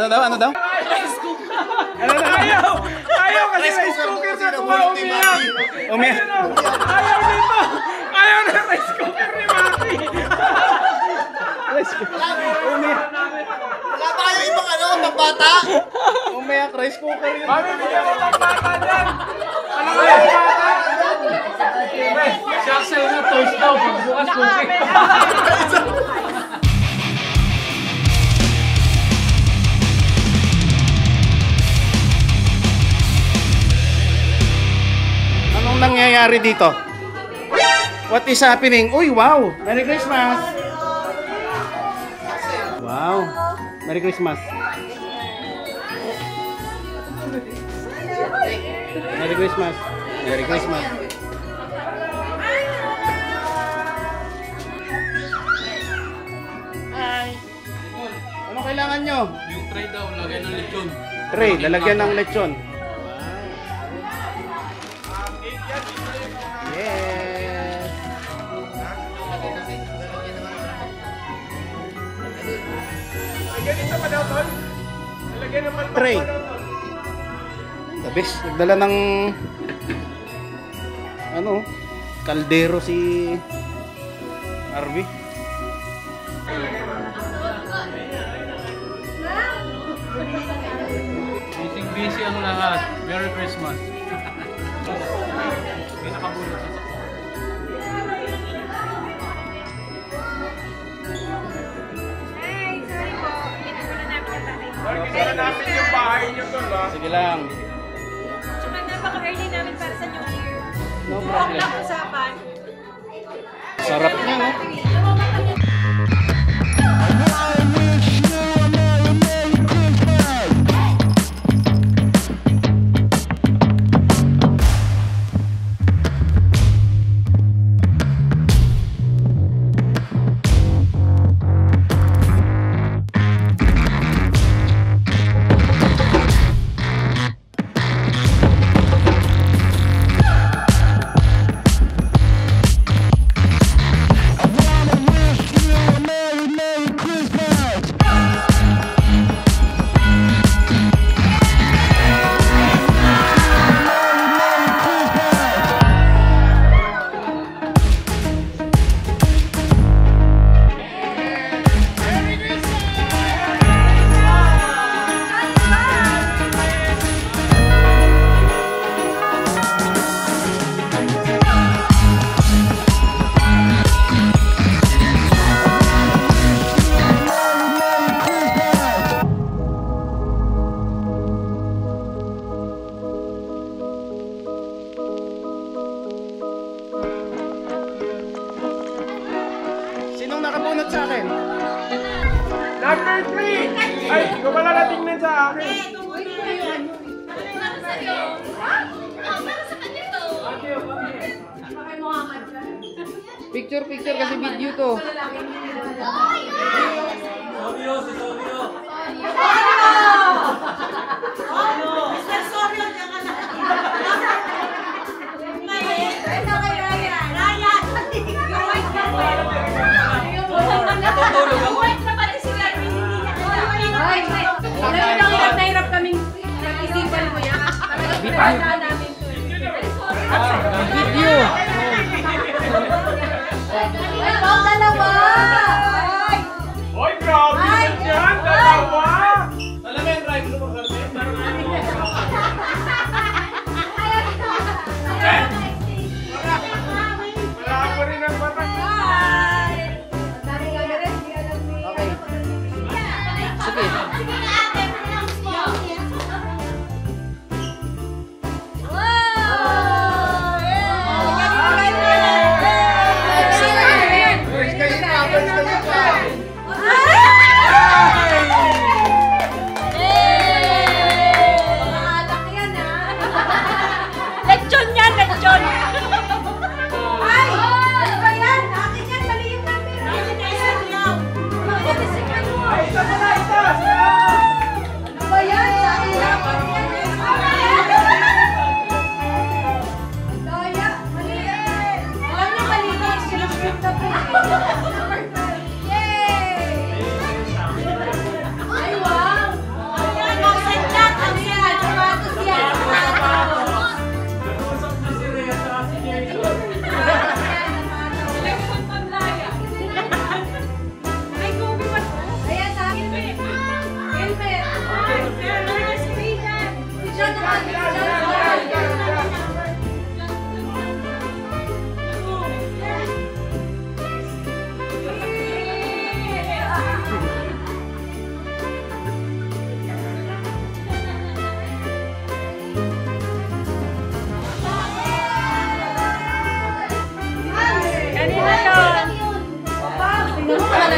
Ano daw? Ano daw? Ayaw kasi rice cooker sa kuha umiyak. Umiyak. Ayaw nito. Ayaw na rice cooker ni Maki. Umiyak. Wala ba kayo ibang ano, pambata? Umiyak, rice cooker yun. Mami, bigyan mo pambata dyan. Ano ba yung pambata? Siya sa'yo na toast daw. Pagbukas cookie. Anong nangyayari dito? What is happening? Uy, wow! Merry Christmas! Wow! Merry Christmas! Merry Christmas! Merry Christmas! Hi! Ano kailangan nyo? Yung tray daw, lagay ng lechon. Tray, lalagyan ng lechon. Yes! Ganito pa daw, Tol. Nalagyan naman pa Tray. daw, Tol. The best. Nagdala ng ano, kaldero si Arby. Busy ang lahat. Merry Christmas. Pinakabulot sa Kaya natin yung bahay niyo, Tol, ha? Sige lang. Tsaka napaka-early namin para sa New Year. No Huwag problem. lang usapan. Sarap niya, no? Sinong nakabunot sa akin? Number 3! Ay, ikaw pala natingnan sa akin. Picture kasi video to. Mr. Sorio, diyan ka na. Natutulog ako. Nahirap kaming isipan mo yan. Talagang namin to. Video. Dalawa! Oy, grabe naman yan! Dalawa! Alamin, right? Gusto mo karne? Wala ko rin ang batak. Okay. Sige. Lechon yan, lechon! Ay! Ano ba yan? Akin yan, mali yung number. Ano ba yan? Sa akin lang. Daya, mali yan. Alam niyo, mali na. Sinushoot na po. Yay! Ay, wow!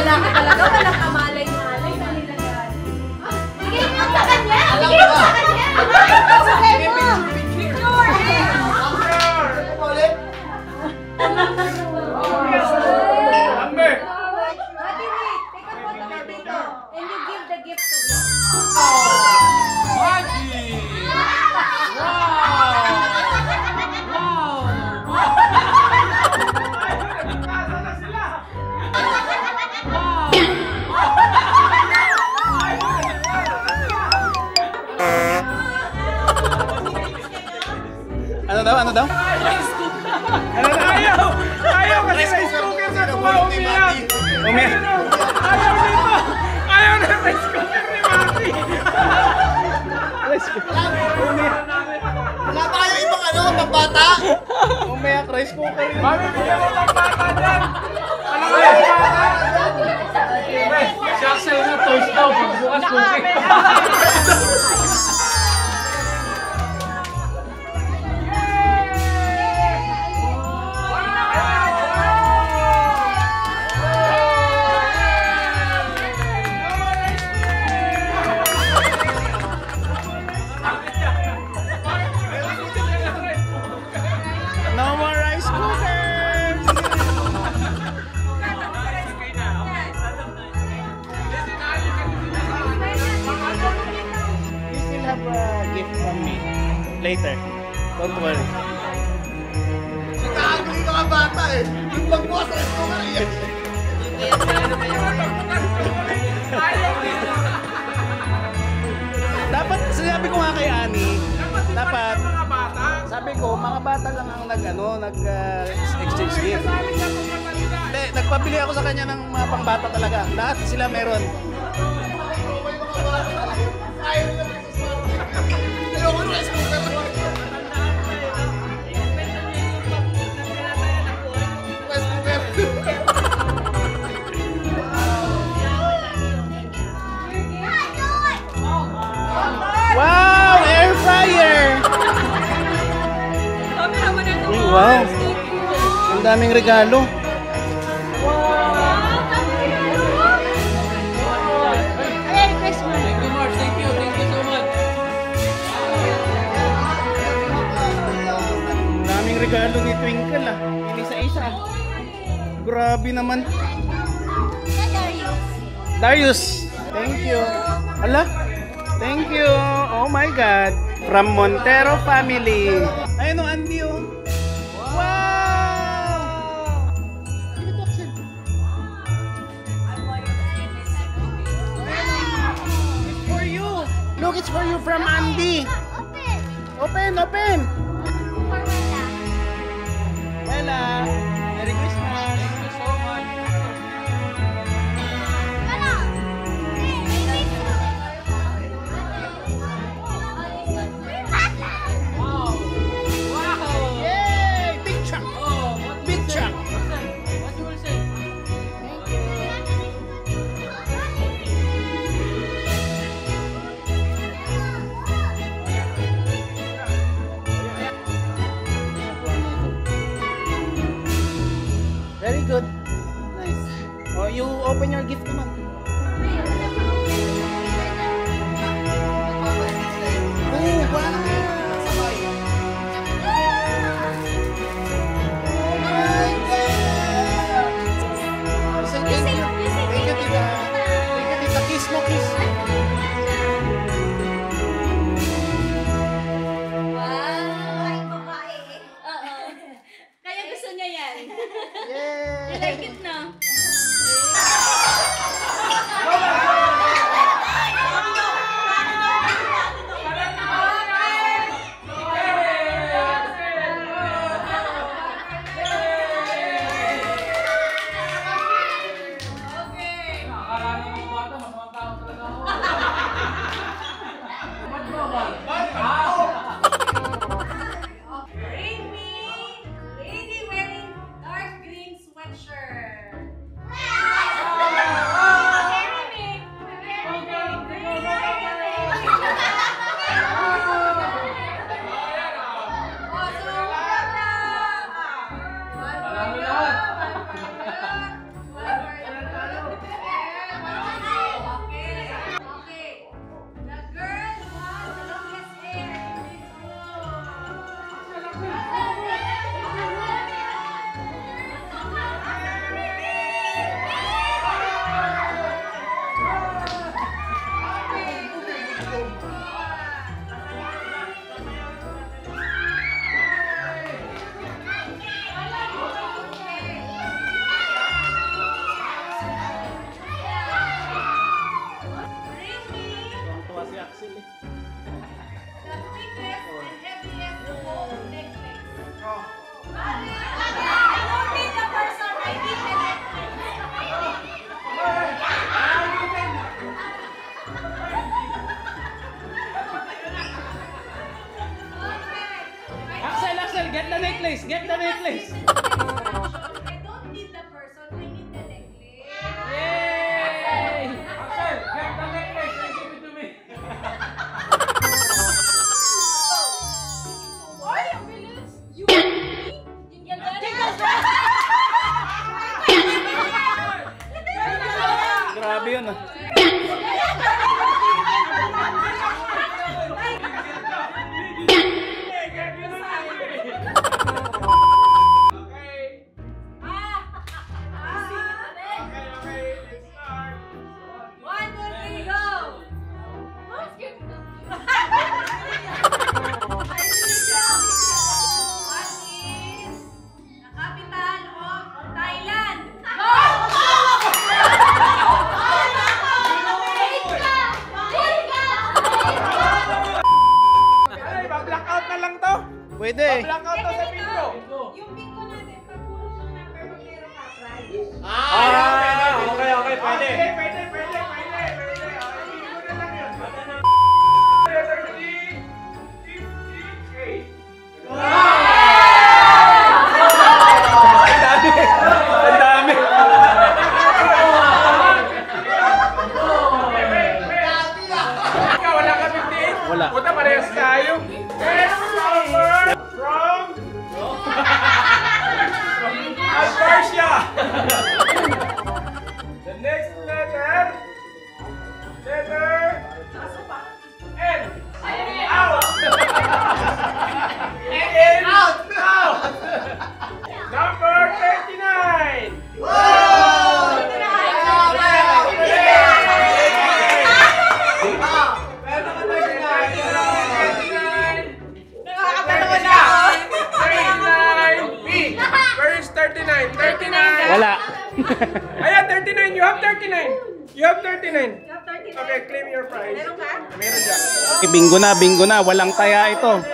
Wala ka talaga, walang kamalay-malay na nilagay. Bigay mo sa kanya! Bigay mo sa kanya! Bigay mo! Picture! Number! Ate Rick, take a photo dito. And you give the gift to me. Magic! Nasa na sila! Ano daw? Ano daw? Ayaw! Ayaw kasi rice cooker sa kuha umiyak! Umiyak. Ayaw dito! Ayaw na rice cooker ni Mati! Wala ba kayo ibang ano, pambata? Umiyak rice cooker yun. Mami, bigyan mo pang bata dyan! Wala kayo bata! Shucks sa'yo na toast daw. Pagbukas cookie. No more rice cookers! You still have a gift from me. Later. Don't worry. Nag-agree ka bata eh. Yung pagbukas rice cooker yan. Dapat, sinabi ko nga kay Ani, dapat, Mga bata! sabi ko, mga bata lang ang nag-exchange gift. Hindi, nagpabili ako sa kanya ng mga pangbata talaga. Lahat sila meron. Ayoko ng rice cooker. Rice cooker. Wow! Air fryer! Uy, wow! Ang daming regalo. Merry Christmas! Thank you, Mark. Thank you. Thank you so much. Ang daming regalo ni Twinkle ah. Isa-isa. Grabe naman. Darius, thank you. Ala, thank you. Oh my God. From Montero family. Ayun o, Andy oh. Wow! It's for you. Look, it's for you from Andy. Open, open. Wala. Merry Christmas. Thank you so much. Wow! Wow! Yay! Big chunk. Oh, what Big you will say? chunk. What you will say? Very good. Nice. Oh, you open your gift naman. Oh, wow. Say thank you. Thank you, tita. Thank you, tita. Kiss mo, kiss. Kaya gusto niya yan. Yay! Like it na. Akala ng mga bata, masamang tao talaga ako. Ba't ba ba? Lady wearing dark green sweatshirt. Alam mo lahat. necklace! Get the necklace! I don't need the person, I need the necklace. Yay! Axel, get the necklace and give it to me. Why? Ang bilis. You want me? Yung gano'n. Grabe yun ah. Blackout na lang to. Pwede. Blackout to sa bingo. Yung bingo natin, pag puro yung number mo meron ka, prize. Okay, pwede. Pwede. Bingo na lang yun. Letter D, 58. Ang dami. Ikaw, wala ka 58? Wala. Puta, parehas tayo. Best number from Albertia. The next letter N. Out. N. Out. Number 39. Where is 39? 39. Wala. Ayan, 39. You have 39. You have 39. You have 39. Okay, claim your prize. Meron ka? Meron dyan. Bingo na. Walang taya ito.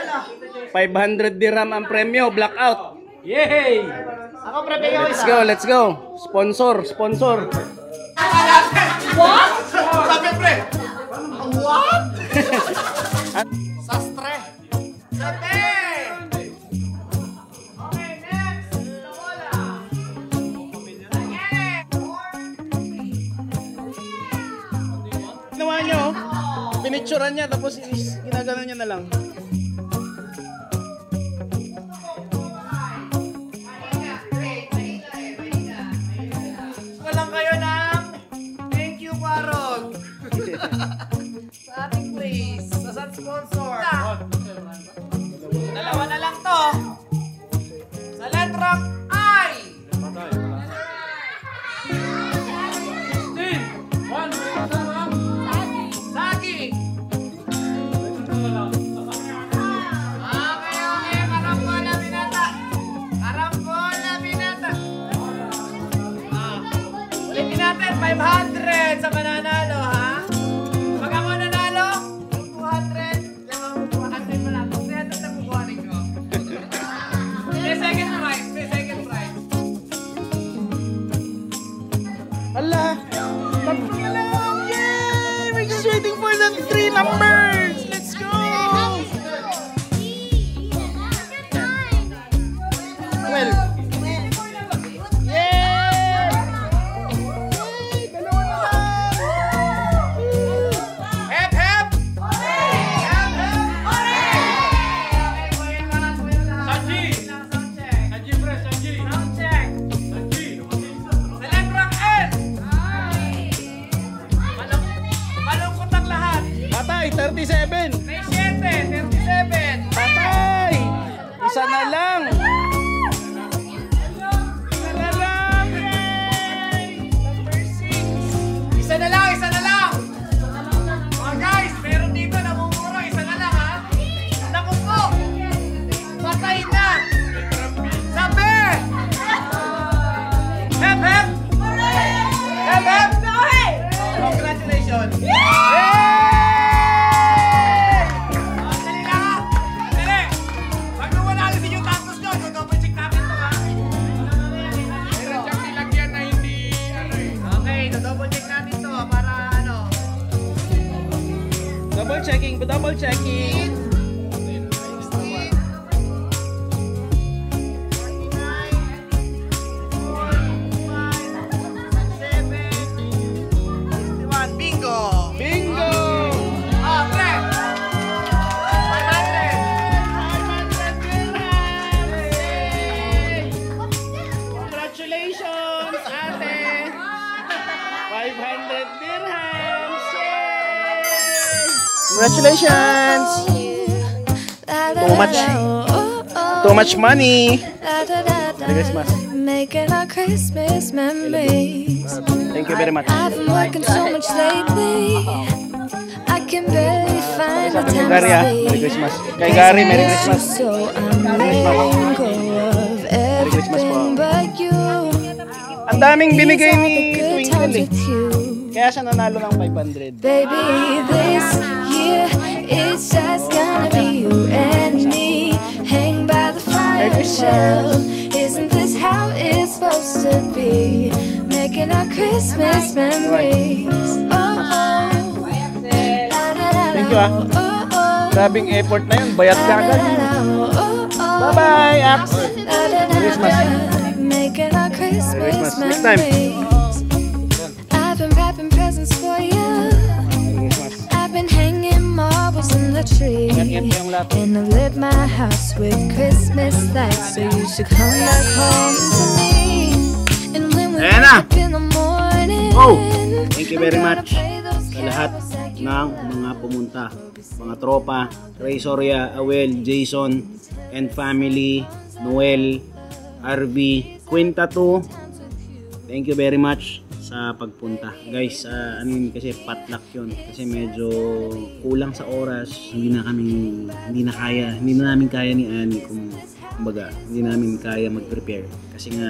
500 dirham ang premyo. Blackout. Yay! Let's go. Sponsor. Sabi pre! What? Sastre! Sabi! Okay, next! Ginawa nyo, pinicturean niya tapos ginagano niya na lang. Walang kayo ng thank you, Kwarog! Sa ating place, sa sponsor. Dalawa na lang to. Sa letrang I. Saging. Okay, karambola binata. Ulitin natin, 500 sa mananalo, ha? Pag ako nanalo, yung 200, lang ako 200 pala. 300 na kukuhanin ko. May second prize. Ala! Tatlo na lang! Yay! We're just waiting for the 3 numbers! Let's go! Well, yay! Dalawa na lang! Hep, hep! Hep, hep! Sanji! Sanji, pre, Sanji! Sound check! Sanji! Sa letrang N! Malungkot ang lahat. Patay! 37! May 7, 37. Patay! Isa na lang! Isa na lang! Mga guys, meron dito namumuro. Isa na lang, ha? Naku po! Patay na! Sabi! Hep, hep! Hep, hep! Congratulations! Dali na, ha? Dali! Pag nawala si yung tapos nyo, double check natin ito, ha? Meron siyang nilagyan na hindi, Okay, double check natin to para ano. Double checking! Congratulations! Too much money! Merry Christmas! Making our Christmas memories. Thank you very much. I've been working so much lately. I can barely find the time Gary, to Merry sleep. Christmas. Kay Gary, Merry Christmas. So I'm letting go of everything but you. Ang daming binigay These are ni the good Twinkle times eh. with you. Kaya siya nanalo ng 500. Baby, this year it's just gonna be you and me. Hang by the fire shell. Isn't this how it's supposed to be? Making our Christmas memories. Thank you ah. Grabing effort na yun. Bayat ka agad. Bye-bye, Ax. Christmas. Making our Christmas Christmas. Next time. memories. I've been wrapping presents for you. Christmas. I've been hanging marbles in the tree. And I've lit my house with Christmas lights. So you should come back home to me. And when we Ayan wake na. up in the morning, Oh, thank you very we're gonna much play those sa lahat carols that you ng mga pumunta. Mga tropa, Ray Soria, Awel, Jason, and family, Noel, RV, Quinta 2. Thank you very much sa pagpunta. Guys, ano yun kasi potluck yun. Kasi medyo kulang sa oras. Hindi na namin kaya ni Annie kumbaga, hindi namin kaya mag-prepare. Kasi nga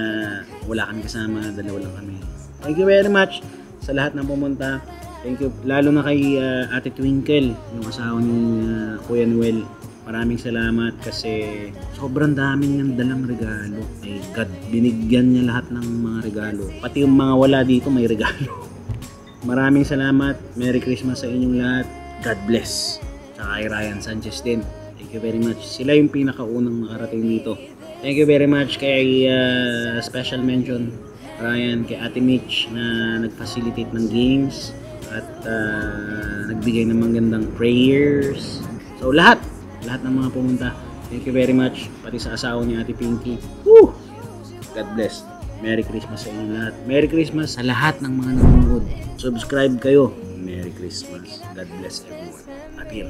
wala kami kasama, dalawa lang kami. Thank you very much sa lahat ng pumunta. Thank you lalo na kay Ate Twinkle, yung asawa ni Kuya Noel. Maraming salamat kasi sobrang dami niyang dalang regalo. My God, binigyan niya lahat ng mga regalo. Pati yung mga wala dito may regalo. Maraming salamat. Merry Christmas sa inyong lahat. God bless. Tsaka kay Ryan Sanchez din. Thank you very much. Sila yung pinakaunang nakarating dito. Thank you very much kay special mention Ryan, kay Ate Mitch na nag-facilitate ng games at nagbigay ng magandang prayers. So lahat ng mga pumunta, thank you very much. Pati sa asawa ni Ate Pinky. Woo! God bless. Merry Christmas sa inyo lahat. Merry Christmas sa lahat ng mga nanonood. Subscribe kayo. Merry Christmas. God bless everyone. Appear.